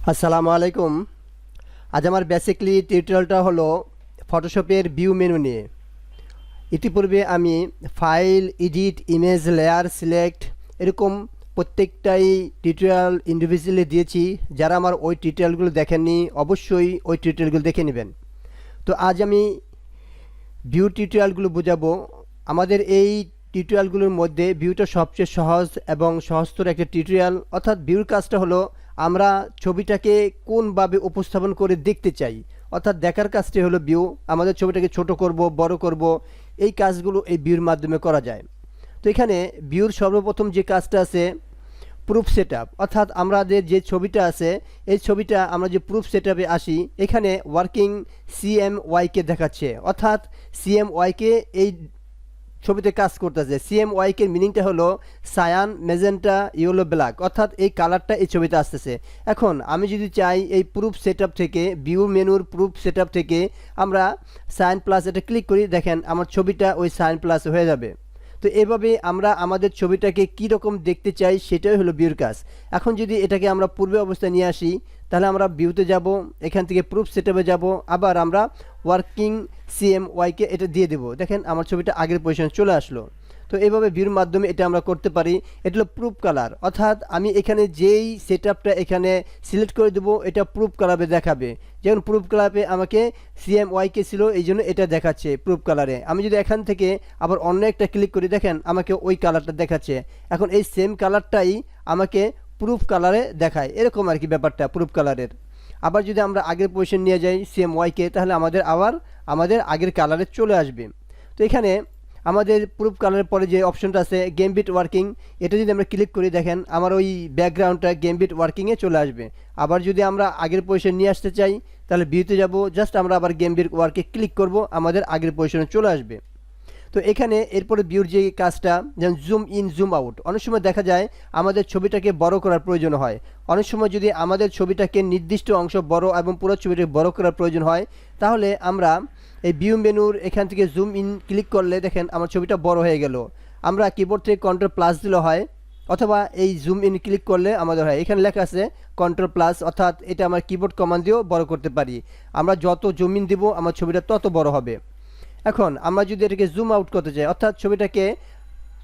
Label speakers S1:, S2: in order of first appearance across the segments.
S1: আসসালামু আলাইকুম। আজ আমার বেসিকলি টিউটোরিয়ালটা হলো ফটোশপের ভিউ মেনু নিয়ে। ইতিপূর্বে আমি file, edit, image, layer, select এরকম প্রত্যেকটাই টিউটোরিয়াল ইন্ডিভিজুয়ালি দিয়েছি। যারা আমার ওই টিউটোরিয়ালগুলো দেখেননি অবশ্যই ওই টিউটোরিয়ালগুলো দেখে নেবেন। তো আজ আমি ভিউ টিউটোরিয়ালগুলো বোঝাবো। আমাদের এই টিউটোরিয়ালগুলোর মধ্যে ভিউটা সবচেয়ে সহজ এবং সহজতর একটা টিউটোরিয়াল। অর্থাৎ ভিউর কাজটা হলো আমরা ছবিটাকে কোনভাবে উপস্থাপন করে দেখতে চাই, অর্থাৎ দেখার কাজটি হলো ভিউ। আমাদের ছবিটাকে ছোট করব, বড় করব, এই কাজগুলো এই ভিউর মাধ্যমে করা যায়। তো এখানে ভিউর সর্বপ্রথম যে কাজটা আছে প্রুফ সেটআপ, অর্থাৎ আমাদের যে ছবিটা আছে এই ছবিটা আমরা যে প্রুফ সেটআপে আসি, এখানে ওয়ার্কিং সিএমওয়াইকে দেখাচ্ছে, অর্থাৎ সিএমওয়াইকে এই ছবিতে কাজ করতেছে। সিএমওয়াইকে মিনিংটা হলো সায়ান, মেজেন্টা, ইয়েলো, ব্ল্যাক, অর্থাৎ এই কালারটা এই ছবিতে আসতেছে। এখন আমি যদি চাই এই প্রুফ সেটআপ থেকে, ভিউ মেনুর প্রুফ সেটআপ থেকে আমরা সায়ান প্লাস এটা ক্লিক করি, দেখেন আমার ছবিটা ওই সায়ান প্লাস হয়ে যাবে। তো এভাবে আমরা আমাদের ছবিটাকে কী রকম দেখতে চাই সেটাই হলো ভিউর কাজ। এখন যদি এটাকে আমরা পূর্বে অবস্থায় নিয়ে আসি, তাহলে আমরা ভিউতে যাব, এখান থেকে প্রুফ সেটআপে যাব, আবার আমরা ওয়ার্কিং সিএমওয়াইকে এটা দিয়ে দেবো। দেখেন আমার ছবিটা আগের পজিশনে চলে আসলো। তো এইভাবে ভিউর মাধ্যমে এটা আমরা করতে পারি। এটা হলো প্রুফ কালার, অর্থাৎ আমি এখানে যেই সেটআপটা এখানে সিলেক্ট করে দেবো এটা প্রুফ কালারে দেখাবে। যেমন প্রুফ কালারে আমাকে সিএমওয়াইকে ছিল, এই জন্য এটা দেখাচ্ছে প্রুফ কালারে। আমি যদি এখান থেকে আবার অন্য একটা ক্লিক করি, দেখেন আমাকে ওই কালারটা দেখাচ্ছে। এখন এই সেম কালারটাই আমাকে প্রুফ কালারে দেখায়, এরকম আর কি ব্যাপারটা প্রুফ কালারের। আবার যদি আমরা আগের পজিশন নিয়ে যাই সিএমওয়াইকে, তাহলে আমাদের আগের কালারে চলে আসবে। তো এখানে আমাদের প্রুফ কালারের পরে যে অপশনটা আছে গেমবিট ওয়ার্কিং, এটা যদি আমরা ক্লিক করি, দেখেন আমার ওই ব্যাকগ্রাউন্ডটা গেমবিট ওয়ার্কিংয়ে চলে আসবে। আবার যদি আমরা আগের পজিশন নিয়ে আসতে চাই, তাহলে ভিউতে যাব, জাস্ট আমরা আবার গেমবিট ওয়ার্কে ক্লিক করব, আমাদের আগের পজিশনে চলে আসবে। তো এখানে এরপরে ভিউর যে কাজটা, যেমন জুম ইন, জুম আউট, অনেক সময় দেখা যায় আমাদের ছবিটাকে বড় করার প্রয়োজন হয়। অনেক সময় যদি আমাদের ছবিটাকে নির্দিষ্ট অংশ বড় এবং পুরো ছবিটাকে বড় করার প্রয়োজন হয়, তাহলে আমরা এই ভিউ মেনুর এখান থেকে জুম ইন ক্লিক করলে দেখেন আমার ছবিটা বড় হয়ে গেল। আমরা কিবোর্ড থেকে কন্ট্রোল প্লাস দিলে হয়, অথবা এই জুম ইন ক্লিক করলে আমাদের হয়, এখানে লেখা আছে কন্ট্রোল প্লাস, অর্থাৎ এটা আমার কিবোর্ড কমান্ড দিয়েও বড় করতে পারি। আমরা যত জুম ইন দিব আমার ছবিটা তত বড় হবে। এখন আমরা যদি এটাকে জুম আউট করতে চাই, অর্থাৎ ছবিটাকে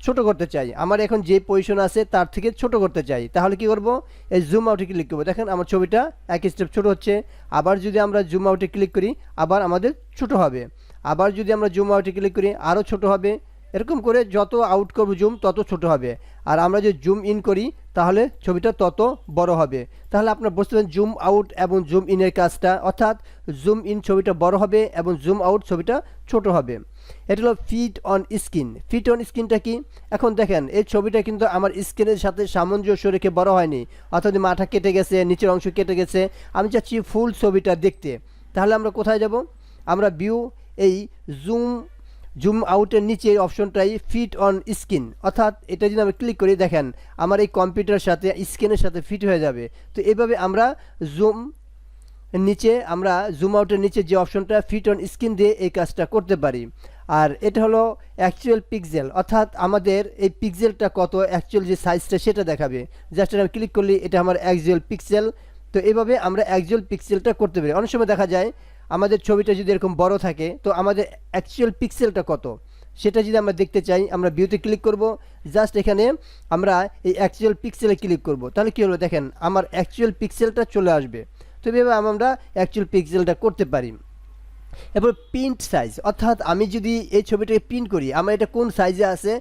S1: ছোট করতে চাই, আমার এখন যে পজিশন আছে তার থেকে ছোট করতে চাই, তাহলে কি করব, এই জুম আউটে ক্লিক করব। দেখেন আমার ছবিটা এক স্টেপ ছোট হচ্ছে। আবার যদি আমরা জুম আউটে ক্লিক করি, আবার আমাদের ছোট হবে। আবার যদি আমরা জুম আউটে ক্লিক করি, আরও ছোট হবে। এরকম করে যত আউট করব জুম, তত ছোট হবে। আর আমরা যদি জুম ইন করি, তাহলে ছবিটা তত বড় হবে। তাহলে আপনারা বুঝতে পারেন জুম আউট এবং জুম ইনের কাজটা, অর্থাৎ জুম ইন ছবিটা বড় হবে এবং জুম আউট ছবিটা ছোট হবে। এটা হলো fit on screen. Fit on স্ক্রিনটা কি? এখন দেখেন এই ছবিটা কিন্তু আমার স্ক্রিনের সাথে সামঞ্জস্য রেখে বড় হয়নি, অর্থাৎ মাথা কেটে গেছে, নিচের অংশ কেটে গেছে। আমি চাচ্ছি ফুল ছবিটা দেখতে, তাহলে আমরা কোথায় যাব? আমরা ভিউ এই জুম আউটের নিচে এই অপশনটাই ফিট অন স্ক্রিন, অর্থাৎ এটা যদি আমি ক্লিক করি, দেখেন আমার এই কম্পিউটারের সাথে স্ক্রিনের সাথে ফিট হয়ে যাবে। তো এইভাবে আমরা জুম আউটের নিচে যে অপশনটা ফিট অন স্ক্রিন দিয়ে এই কাজটা করতে পারি। আর এটা হলো অ্যাকচুয়াল পিক্সেল, অর্থাৎ আমাদের এই পিক্সেলটা কত, অ্যাকচুয়াল যে সাইজটা সেটা দেখাবে। জাস্ট আমি ক্লিক করলে এটা আমার অ্যাকচুয়াল পিক্সেল। তো এইভাবে আমরা অ্যাকচুয়াল পিক্সেলটা করতে পারি। অনেক সময় দেখা যায় আমাদের ছবিটা যদি এরকম বড় থাকে, তো আমাদের অ্যাকচুয়াল পিক্সেলটা কত সেটা যদি আমরা দেখতে চাই, আমরা ভিউতে ক্লিক করব, জাস্ট এখানে আমরা এই অ্যাকচুয়াল পিক্সেলে ক্লিক করব, তাহলে কী হলো, দেখেন আমার অ্যাকচুয়াল পিক্সেলটা চলে আসবে। তো এইভাবে আমরা অ্যাকচুয়াল পিক্সেলটা করতে পারি। এরপর প্রিন্ট সাইজ, অর্থাৎ আমি যদি এই ছবিটাকে প্রিন্ট করি, আমার এটা কোন সাইজে আছে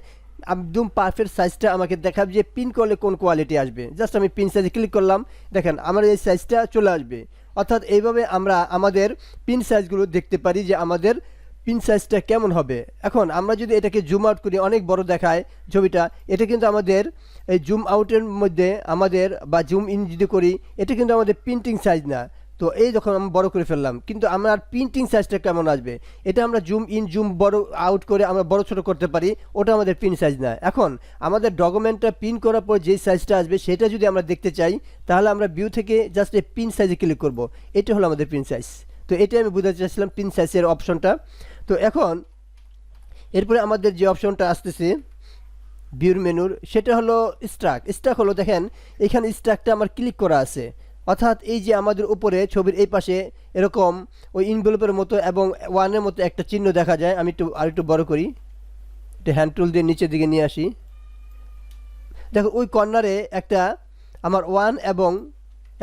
S1: একদম পারফেক্ট সাইজটা আমাকে দেখাবে যে প্রিন্ট করলে কোন কোয়ালিটি আসবে। জাস্ট আমি প্রিন্ট সাইজে ক্লিক করলাম, দেখেন আমার এই সাইজটা চলে আসবে। অর্থাৎ এইভাবে আমরা আমাদের প্রিন্ট সাইজগুলো দেখতে পারি যে আমাদের প্রিন্ট সাইজটা কেমন হবে। এখন আমরা যদি এটাকে জুম আউট করি, অনেক বড় দেখায় ছবিটা, এটা কিন্তু আমাদের এই জুম আউটের মধ্যে আমাদের, বা জুম ইন যদি করি, এটা কিন্তু আমাদের প্রিন্টিং সাইজ না। তো এই যখন আমরা বড় করে ফেললাম, কিন্তু আমার প্রিন্টিং সাইজটা কেমন আসবে, এটা আমরা জুম ইন জুম বড় আউট করে আমরা বড় ছোট করতে পারি, ওটা আমাদের প্রিন্ট সাইজ না। এখন আমাদের ডকুমেন্টটা প্রিন্ট করার পর যেই সাইজটা আসবে সেটা যদি আমরা দেখতে চাই, তাহলে আমরা ভিউ থেকে জাস্ট এই প্রিন্ট সাইজে ক্লিক করব, এটা হলো আমাদের প্রিন্ট সাইজ। তো এটাই আমি বোঝাতে চাইছিলাম প্রিন্ট সাইজের অপশনটা। তো এখন এরপরে আমাদের যে অপশনটা আসতেছে ভিউর মেনুর, সেটা হলো স্ট্রাক। স্ট্রাক হলো, দেখেন এখানে স্ট্রাকটা আমার ক্লিক করা আছে, অর্থাৎ এই যে আমাদের উপরে ছবির এই পাশে এরকম ওই ইনভেলপের মতো এবং ওয়ানের মতো একটা চিহ্ন দেখা যায়। আমি আরেকটু বড় করি, এটা হ্যান্ড টুল দিয়ে নিচের দিকে নিয়ে আসি। দেখো ওই কর্নারে একটা আমার ওয়ান এবং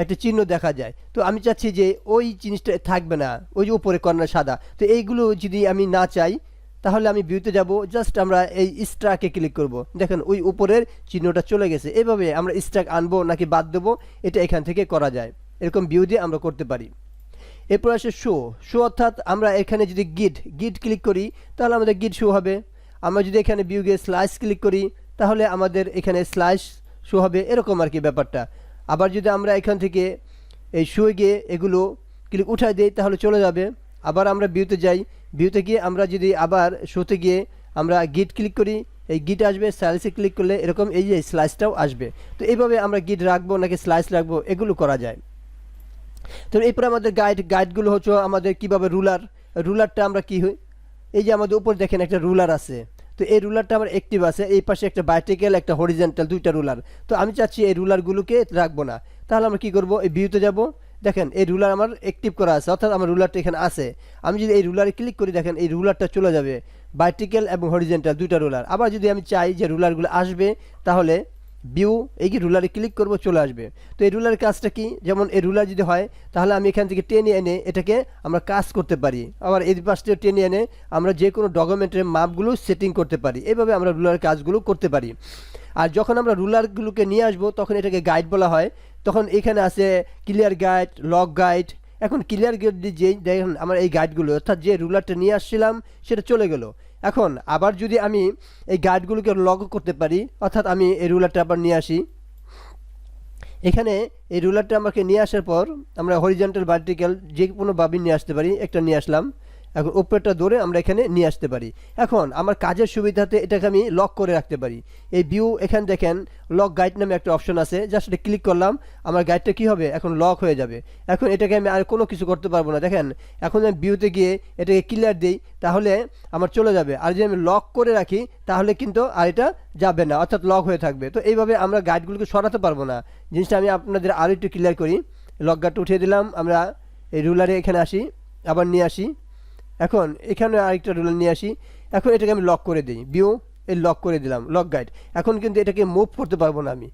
S1: একটা চিহ্ন দেখা যায়। তো আমি চাচ্ছি যে ওই জিনিসটা থাকবে না, ওই যে উপরে কর্নার সাদা। তো এইগুলো যদি আমি না চাই তাহলে আমি ভিউতে যাব, জাস্ট আমরা এই স্ট্রাকে ক্লিক করব। দেখেন ওই উপরের চিহ্নটা চলে গেছে। এভাবে আমরা স্ট্রাক আনবো নাকি বাদ দেবো এটা এখান থেকে করা যায়, এরকম ভিউ দিয়ে আমরা করতে পারি। এরপর আসে শো অর্থাৎ আমরা এখানে যদি গিড ক্লিক করি তাহলে আমাদের গিড শো হবে। আমরা যদি এখানে ভিউ গিয়ে স্লাইস ক্লিক করি তাহলে আমাদের এখানে স্লাইস শো হবে, এরকম আর কি ব্যাপারটা। আবার যদি আমরা এখান থেকে এই শো গিয়ে এগুলো ক্লিক উঠাই দিই তাহলে চলে যাবে। আবার আমরা ভিউতে যাই, ভিউতে গিয়ে আমরা যদি আবার শোতে গিয়ে আমরা গিড ক্লিক করি, এই গিড আসবে। স্লাইসে ক্লিক করলে এরকম এই যে স্লাইসটাও আসবে। তো এইভাবে আমরা গিড রাখবো নাকি স্লাইস রাখবো এগুলো করা যায়। তো এরপরে আমাদের গাইডগুলো হচ্ছে আমাদের কিভাবে রুলারটা আমরা কি হয়, এই যে আমাদের উপর দেখেন একটা রুলার আছে। তো এই রুলারটা আমার অ্যাক্টিভ আছে, এই পাশে একটা ভার্টিক্যাল একটা হরিজন্টাল দুইটা রুলার। তো আমি চাচ্ছি এই রুলারগুলোকে রাখবো না, তাহলে আমরা কি করব, এই ভিউতে যাব। দেখেন এই রুলার আমার অ্যাক্টিভ করা আছে, অর্থাৎ আমার রুলারটা এখানে আছে। আমি যদি এই রুলারে ক্লিক করি দেখেন এই রুলারটা চলে যাবে, ভার্টিক্যাল এবং হরিজন্টাল দুইটা রুলার। আবার যদি আমি চাই যে রুলারগুলো আসবে তাহলে ভিউ এই কি রুলারে ক্লিক করব, চলে আসবে। তো এই রুলারের কাজটা কি, যেমন এই রুলার যদি হয় তাহলে আমি এখান থেকে টেনে এনে এটাকে আমরা কাজ করতে পারি। আবার এই পাশে টেনে এনে আমরা যে কোনো ডকুমেন্টের মাপগুলো সেটিং করতে পারি। এইভাবে আমরা রুলারের কাজগুলো করতে পারি। আর যখন আমরা রুলারগুলোকে নিয়ে আসবো তখন এটাকে গাইড বলা হয়। তখন এখানে আছে ক্লিয়ার গাইড, লক গাইড। এখন ক্লিয়ার গাইড যেই দেখেন আমার এই গাইডগুলো, অর্থাৎ যে রুলারটা নিয়ে আসছিলাম সেটা চলে গেল। এখন আবার যদি আমি এই গাইডগুলোকে লক করতে পারি, অর্থাৎ আমি এই রুলারটা আবার নিয়ে আসি। এখানে এই রুলারটা আমাকে নিয়ে আসার পর আমরা হরিজন্টাল ভার্টিক্যাল যে কোনোভাবে নিয়ে আসতে পারি, একটা নিয়ে আসলাম। এখন উপরেরটা ধরে আমরা এখানে নিয়ে আসতে পারি। এখন আমার কাজের সুবিধাতে এটাকে আমি লক করে রাখতে পারি। এই ভিউ এখানে দেখেন লক গাইড নামে একটা অপশন আছে, জাস্ট এটা ক্লিক করলাম, আমার গাইডটা কি হবে, এখন লক হয়ে যাবে। এখন এটাকে আমি আর কোনো কিছু করতে পারবো না। দেখেন এখন আমি ভিউতে গিয়ে এটাকে ক্লিয়ার দিই তাহলে আমার চলে যাবে। আর যদি আমি লক করে রাখি তাহলে কিন্তু আর এটা যাবে না, অর্থাৎ লক হয়ে থাকবে। তো এইভাবে আমরা গাইডগুলোকে সরাতে পারবো না। জিনিসটা আমি আপনাদের আরও একটু ক্লিয়ার করি। লক গাইডটা উঠিয়ে দিলাম, আমরা এই রুলারে এখানে আসি, আবার নিয়ে আসি। এখন এখানে আরেকটা রুলার নিয়ে আসি। এখন এটাকে আমি লক করে দিই, ভিউ এই লক করে দিলাম, লক গাইড। এখন কিন্তু এটাকে মুভ করতে পারবো না আমি,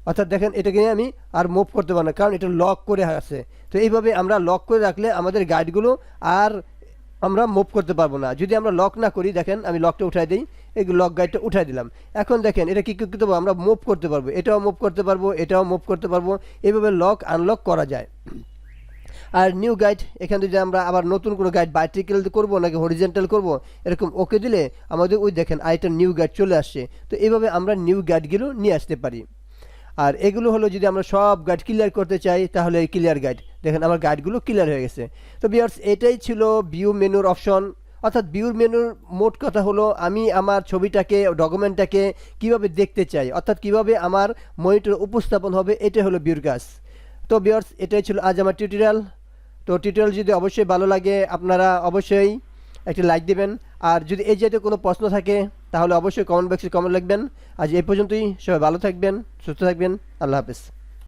S1: অর্থাৎ দেখেন এটাকে আমি আর মুভ করতে পারবো না, কারণ এটা লক করে আছে। তো এইভাবে আমরা লক করে রাখলে আমাদের গাইডগুলো আর আমরা মুভ করতে পারবো না। যদি আমরা লক না করি, দেখেন আমি লকটা উঠাই দিই, এই লক গাইডটা উঠাই দিলাম। এখন দেখেন এটা কি করতে পারবো, আমরা মুভ করতে পারবো, এটাও মুভ করতে পারবো, এটাও মুভ করতে পারবো। এইভাবে লক আনলক করা যায়। আর নিউ গাইড, এখানে যদি আমরা আবার নতুন কোনো গাইড ভার্টিক্যাল করবো নাকি হরিজন্টাল করবো এরকম ওকে দিলে আমাদের ওই দেখেন আরেকটা নিউ গাইড চলে আসছে। তো এইভাবে আমরা নিউ গাইডগুলো নিয়ে আসতে পারি। আর এগুলো হলো যদি আমরা সব গাইড ক্লিয়ার করতে চাই তাহলে এই ক্লিয়ার গাইড, দেখেন আমার গাইডগুলো ক্লিয়ার হয়ে গেছে। তো ভিউয়ার্স এটাই ছিল ভিউ মেনুর অপশন। অর্থাৎ ভিউ মেনুর মোট কথা হলো আমি আমার ছবিটাকে ডকুমেন্টটাকে কিভাবে দেখতে চাই, অর্থাৎ কিভাবে আমার মনিটর উপস্থাপন হবে, এটাই হলো ভিউর কাজ। তো ভিউয়ার্স এটাই ছিল আজ আমার টিউটোরিয়াল। তো টিউটোরিয়াল যদি অবশ্যই ভালো লাগে আপনারা অবশ্যই একটা লাইক দেবেন। আর যদি এই জাতীয় কোনো প্রশ্ন থাকে তাহলে অবশ্যই কমেন্ট বক্সে কমেন্ট লিখবেন। আজ এই পর্যন্তই, সবাই ভালো থাকবেন, সুস্থ থাকবেন, আল্লাহ হাফেজ।